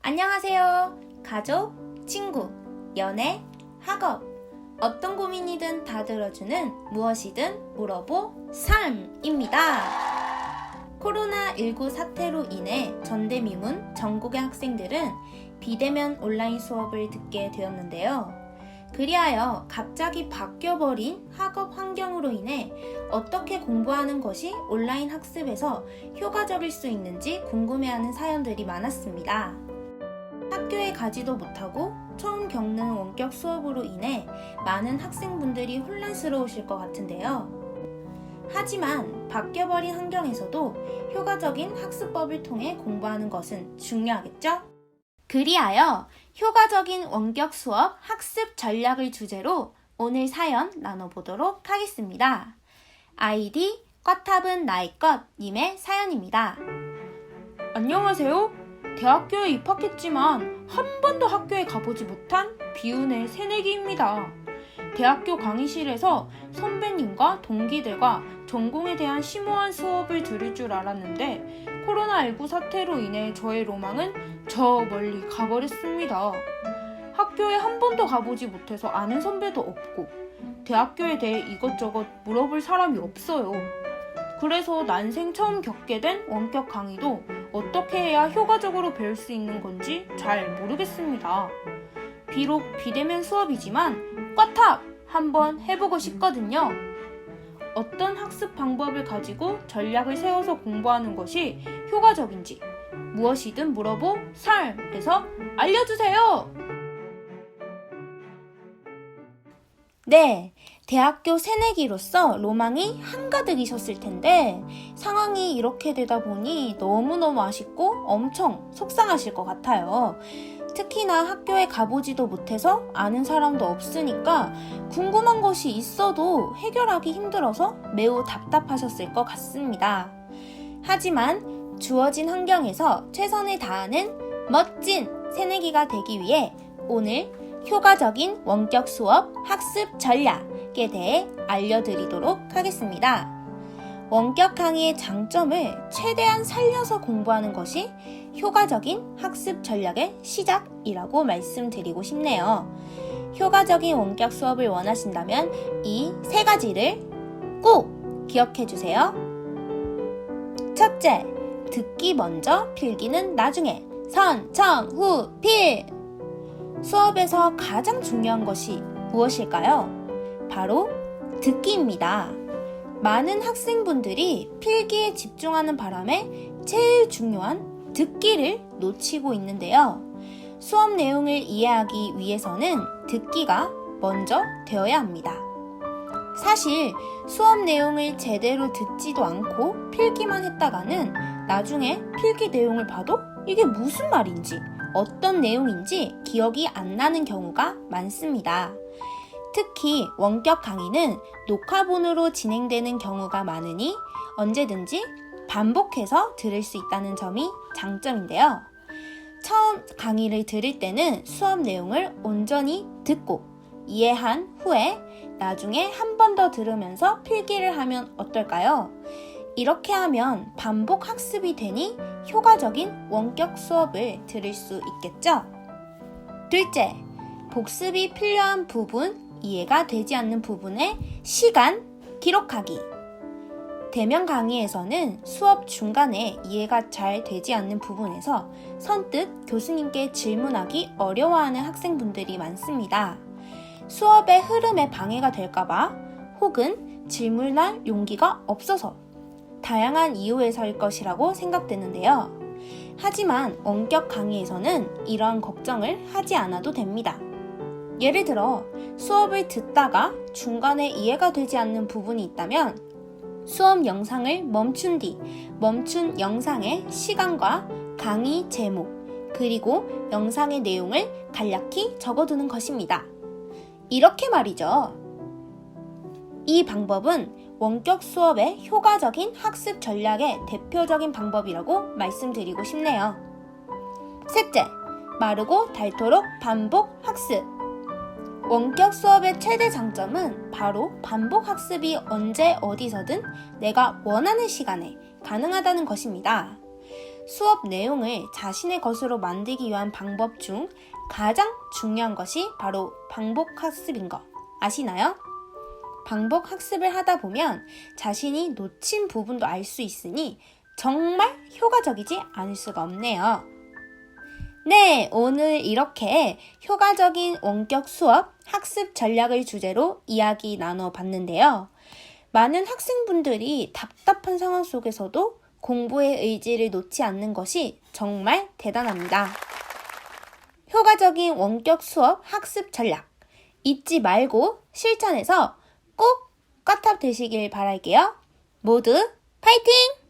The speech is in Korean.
안녕하세요. 가족, 친구, 연애, 학업, 어떤 고민이든 다 들어주는 무엇이든 물어보 삶입니다. 코로나19 사태로 인해 전대미문 전국의 학생들은 비대면 온라인 수업을 듣게 되었는데요. 그리하여 갑자기 바뀌어버린 학업 환경으로 인해 어떻게 공부하는 것이 온라인 학습에서 효과적일 수 있는지 궁금해하는 사연들이 많았습니다. 학교에 가지도 못하고 처음 겪는 원격 수업으로 인해 많은 학생분들이 혼란스러우실 것 같은데요. 하지만 바뀌어버린 환경에서도 효과적인 학습법을 통해 공부하는 것은 중요하겠죠? 그리하여 효과적인 원격 수업 학습 전략을 주제로 오늘 사연 나눠보도록 하겠습니다. 아이디 꽈탑은 나의 것 님의 사연입니다. 안녕하세요. 대학교에 입학했지만 한 번도 학교에 가보지 못한 비운의 새내기입니다. 대학교 강의실에서 선배님과 동기들과 전공에 대한 심오한 수업을 들을 줄 알았는데 코로나19 사태로 인해 저의 로망은 저 멀리 가버렸습니다. 학교에 한 번도 가보지 못해서 아는 선배도 없고 대학교에 대해 이것저것 물어볼 사람이 없어요. 그래서 난생 처음 겪게 된 원격 강의도 어떻게 해야 효과적으로 배울 수 있는 건지 잘 모르겠습니다. 비록 비대면 수업이지만 꽈탑! 한번 해보고 싶거든요. 어떤 학습 방법을 가지고 전략을 세워서 공부하는 것이 효과적인지 무엇이든 물어보 삶에서 알려주세요! 네, 대학교 새내기로서 로망이 한가득이셨을 텐데 상황이 이렇게 되다 보니 너무너무 아쉽고 엄청 속상하실 것 같아요. 특히나 학교에 가보지도 못해서 아는 사람도 없으니까 궁금한 것이 있어도 해결하기 힘들어서 매우 답답하셨을 것 같습니다. 하지만 주어진 환경에서 최선을 다하는 멋진 새내기가 되기 위해 오늘 효과적인 원격 수업 학습 전략에 대해 알려드리도록 하겠습니다. 원격 강의의 장점을 최대한 살려서 공부하는 것이 효과적인 학습 전략의 시작이라고 말씀드리고 싶네요. 효과적인 원격 수업을 원하신다면 이 세 가지를 꼭 기억해 주세요. 첫째, 듣기 먼저, 필기는 나중에. 선청후필! 수업에서 가장 중요한 것이 무엇일까요? 바로 듣기입니다. 많은 학생분들이 필기에 집중하는 바람에 제일 중요한 듣기를 놓치고 있는데요. 수업 내용을 이해하기 위해서는 듣기가 먼저 되어야 합니다. 사실 수업 내용을 제대로 듣지도 않고 필기만 했다가는 나중에 필기 내용을 봐도 이게 무슨 말인지 어떤 내용인지 기억이 안 나는 경우가 많습니다. 특히 원격 강의는 녹화본으로 진행되는 경우가 많으니 언제든지 반복해서 들을 수 있다는 점이 장점인데요. 처음 강의를 들을 때는 수업 내용을 온전히 듣고 이해한 후에 나중에 한 번 더 들으면서 필기를 하면 어떨까요? 이렇게 하면 반복 학습이 되니 효과적인 원격 수업을 들을 수 있겠죠? 둘째, 복습이 필요한 부분, 이해가 되지 않는 부분의 시간 기록하기. 대면 강의에서는 수업 중간에 이해가 잘 되지 않는 부분에서 선뜻 교수님께 질문하기 어려워하는 학생분들이 많습니다. 수업의 흐름에 방해가 될까봐 혹은 질문할 용기가 없어서 다양한 이유에서일 것이라고 생각되는데요. 하지만 원격 강의에서는 이러한 걱정을 하지 않아도 됩니다. 예를 들어 수업을 듣다가 중간에 이해가 되지 않는 부분이 있다면 수업 영상을 멈춘 뒤 멈춘 영상의 시간과 강의 제목 그리고 영상의 내용을 간략히 적어두는 것입니다. 이렇게 말이죠. 이 방법은 원격 수업의 효과적인 학습 전략의 대표적인 방법이라고 말씀드리고 싶네요. 셋째, 마르고 닳도록 반복 학습. 원격 수업의 최대 장점은 바로 반복 학습이 언제 어디서든 내가 원하는 시간에 가능하다는 것입니다. 수업 내용을 자신의 것으로 만들기 위한 방법 중 가장 중요한 것이 바로 반복학습인 거 아시나요? 반복학습을 하다 보면 자신이 놓친 부분도 알 수 있으니 정말 효과적이지 않을 수가 없네요. 네, 오늘 이렇게 효과적인 원격 수업 학습 전략을 주제로 이야기 나눠 봤는데요. 많은 학생분들이 답답한 상황 속에서도 공부의 의지를 놓지 않는 것이 정말 대단합니다. 효과적인 원격 수업 학습 전략 잊지 말고 실천해서 꼭 까탑 되시길 바랄게요. 모두 파이팅!